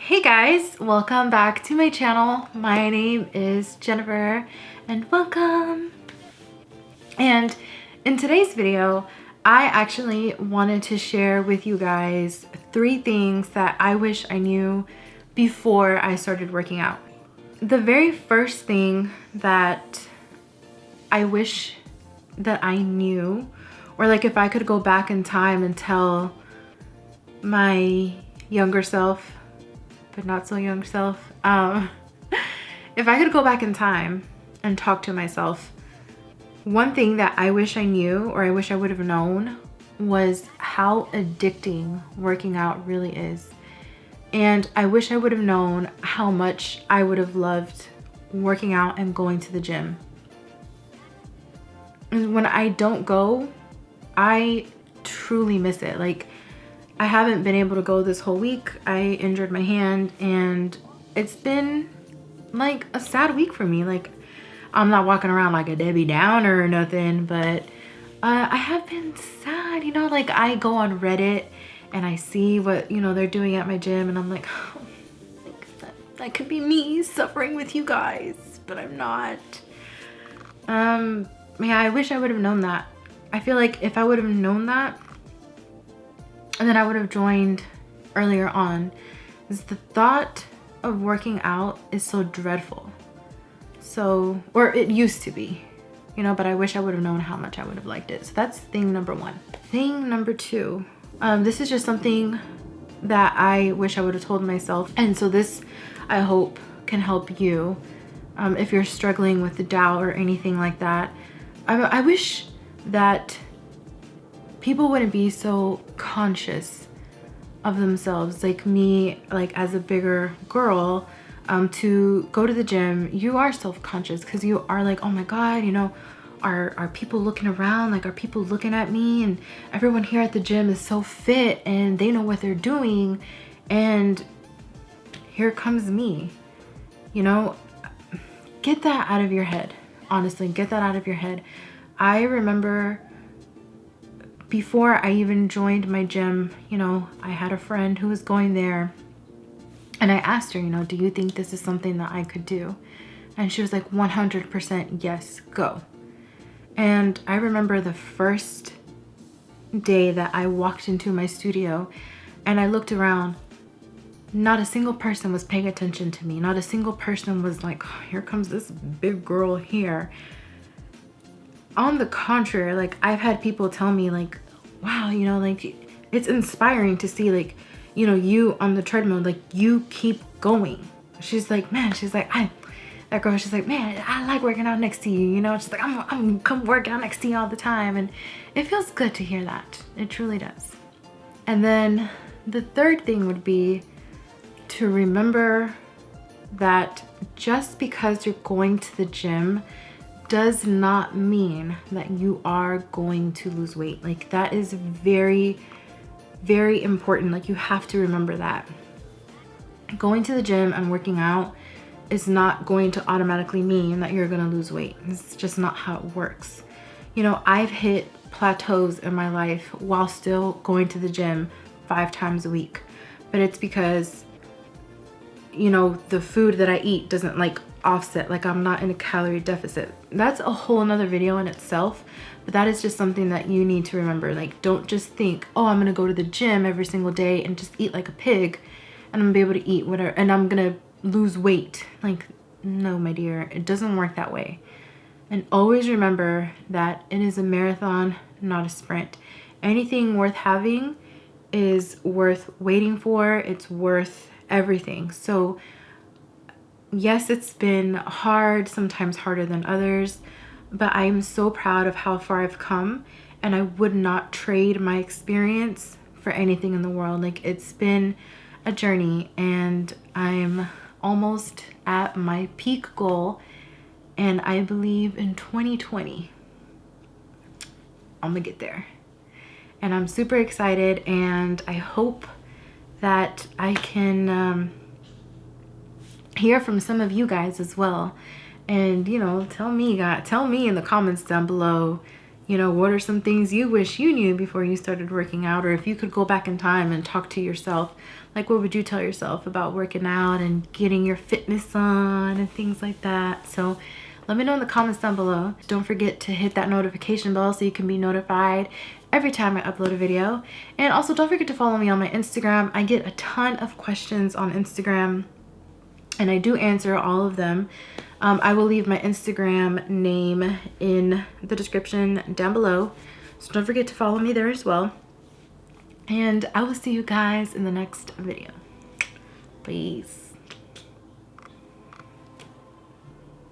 Hey guys, welcome back to my channel. My name is Jennifer and welcome. And in today's video, I actually wanted to share with you guys 3 things that I wish I knew before I started working out. The very first thing that I wish that I knew, or like if I could go back in time and tell my younger self, but not so young self, if I could go back in time and talk to myself, one thing that I wish I knew, or I wish I would have known, was how addicting working out really is. And I wish I would have known how much I would have loved working out and going to the gym. And when I don't go, I truly miss it. Like, I haven't been able to go this whole week. I injured my hand and it's been like a sad week for me. Like, I'm not walking around like a Debbie Downer or nothing, but I have been sad, you know. Like, I go on Reddit and I see what, you know, they're doing at my gym and I'm like, oh, that could be me suffering with you guys, but I'm not. Yeah, I wish I would have known that. I feel like if I would have known that, and then I would have joined earlier on, is the thought of working out is so dreadful. So, or it used to be, you know, but I wish I would have known how much I would have liked it. So that's thing number 1. Thing number 2, this is just something that I wish I would have told myself. And so this, I hope, can help you if you're struggling with the doubt or anything like that. I wish that people wouldn't be so conscious of themselves. Like me, like as a bigger girl, to go to the gym, you are self-conscious because you are like, oh my God, you know, are people looking around? Like, are people looking at me? And everyone here at the gym is so fit and they know what they're doing. And here comes me, you know. Get that out of your head. Honestly, get that out of your head. I remember before I even joined my gym, you know, I had a friend who was going there and I asked her, you know, do you think this is something that I could do? And she was like, 100% yes, go. And I remember the first day that I walked into my studio and I looked around, not a single person was paying attention to me. Not a single person was like, oh, here comes this big girl here. On the contrary, like, I've had people tell me like, wow, you know, like, it's inspiring to see, like, you know, you on the treadmill, like, you keep going. She's like, man, she's like, that girl, she's like, man, I like working out next to you, you know. She's like, I'm come work out next to you all the time. And it feels good to hear that. It truly does. And then the third thing would be to remember that just because you're going to the gym does not mean that you are going to lose weight. Like, that is very, very important. Like, you have to remember that going to the gym and working out is not going to automatically mean that you're going to lose weight. It's just not how it works. You know, I've hit plateaus in my life while still going to the gym 5 times a week, but it's because, you know, the food that I eat doesn't like offset, like I'm not in a calorie deficit. That's a whole nother video in itself, but that is just something that you need to remember. Like, don't just think, oh, I'm gonna go to the gym every single day and just eat like a pig and I'm gonna be able to eat whatever and I'm gonna lose weight. Like, no, my dear, it doesn't work that way. And always remember that it is a marathon, not a sprint. Anything worth having is worth waiting for. It's worth everything. So yes, it's been hard, sometimes harder than others, but I am so proud of how far I've come and I would not trade my experience for anything in the world. Like, it's been a journey and I'm almost at my peak goal, and I believe in 2020 I'm gonna get there. And I'm super excited and I hope that I can hear from some of you guys as well. And, you know, tell me in the comments down below, You know, what are some things you wish you knew before you started working out? Or if you could go back in time and talk to yourself, like what would you tell yourself about working out and getting your fitness on and things like that? So let me know in the comments down below. Don't forget to hit that notification bell so you can be notified every time I upload a video. And also don't forget to follow me on my Instagram. I get a ton of questions on Instagram and I do answer all of them. I will leave my Instagram name in the description down below. So don't forget to follow me there as well. And I will see you guys in the next video. Peace.